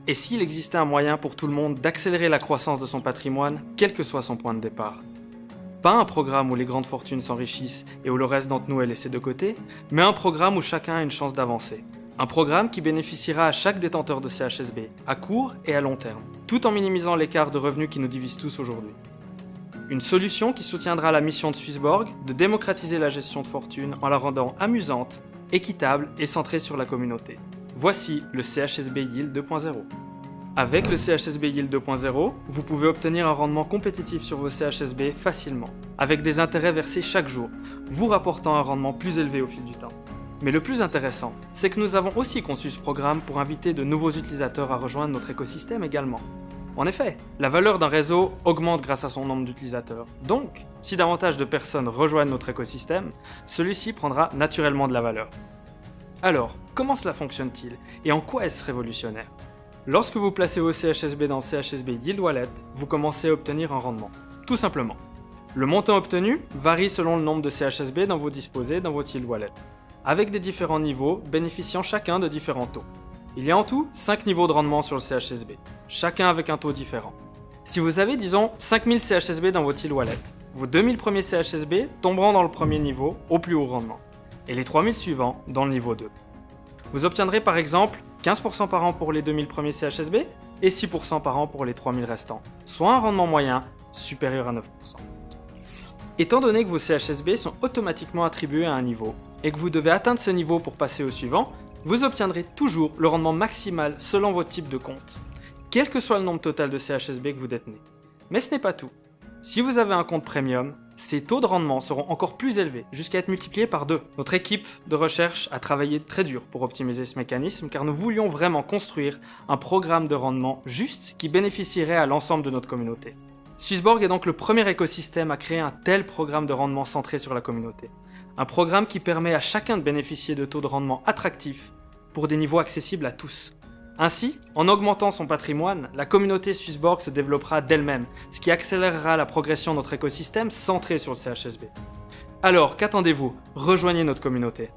Et s'il existait un moyen pour tout le monde d'accélérer la croissance de son patrimoine, quel que soit son point de départ? Pas un programme où les grandes fortunes s'enrichissent et où le reste d'entre nous est laissé de côté, mais un programme où chacun a une chance d'avancer. Un programme qui bénéficiera à chaque détenteur de CHSB, à court et à long terme, tout en minimisant l'écart de revenus qui nous divise tous aujourd'hui. Une solution qui soutiendra la mission de Swissborg de démocratiser la gestion de fortune en la rendant amusante, équitable et centrée sur la communauté. Voici le CHSB Yield 2.0. Avec le CHSB Yield 2.0, vous pouvez obtenir un rendement compétitif sur vos CHSB facilement, avec des intérêts versés chaque jour, vous rapportant un rendement plus élevé au fil du temps. Mais le plus intéressant, c'est que nous avons aussi conçu ce programme pour inviter de nouveaux utilisateurs à rejoindre notre écosystème également. En effet, la valeur d'un réseau augmente grâce à son nombre d'utilisateurs. Donc, si davantage de personnes rejoignent notre écosystème, celui-ci prendra naturellement de la valeur. Alors, comment cela fonctionne-t-il et en quoi est-ce révolutionnaire? Lorsque vous placez vos CHSB dans CHSB Yield Wallet, vous commencez à obtenir un rendement. Tout simplement. Le montant obtenu varie selon le nombre de CHSB dont vous disposez dans votre Yield Wallet, avec des différents niveaux bénéficiant chacun de différents taux. Il y a en tout 5 niveaux de rendement sur le CHSB, chacun avec un taux différent. Si vous avez, disons, 5000 CHSB dans votre Yield Wallet, vos 2000 premiers CHSB tomberont dans le premier niveau au plus haut rendement, et les 3000 suivants dans le niveau 2. Vous obtiendrez par exemple 15% par an pour les 2000 premiers CHSB et 6% par an pour les 3000 restants, soit un rendement moyen supérieur à 9%. Étant donné que vos CHSB sont automatiquement attribués à un niveau et que vous devez atteindre ce niveau pour passer au suivant, vous obtiendrez toujours le rendement maximal selon votre type de compte, quel que soit le nombre total de CHSB que vous détenez. Mais ce n'est pas tout. Si vous avez un compte premium, ces taux de rendement seront encore plus élevés, jusqu'à être multipliés par 2. Notre équipe de recherche a travaillé très dur pour optimiser ce mécanisme car nous voulions vraiment construire un programme de rendement juste qui bénéficierait à l'ensemble de notre communauté. Swissborg est donc le premier écosystème à créer un tel programme de rendement centré sur la communauté. Un programme qui permet à chacun de bénéficier de taux de rendement attractifs pour des niveaux accessibles à tous. Ainsi, en augmentant son patrimoine, la communauté Swissborg se développera d'elle-même, ce qui accélérera la progression de notre écosystème centré sur le CHSB. Alors, qu'attendez-vous? Rejoignez notre communauté.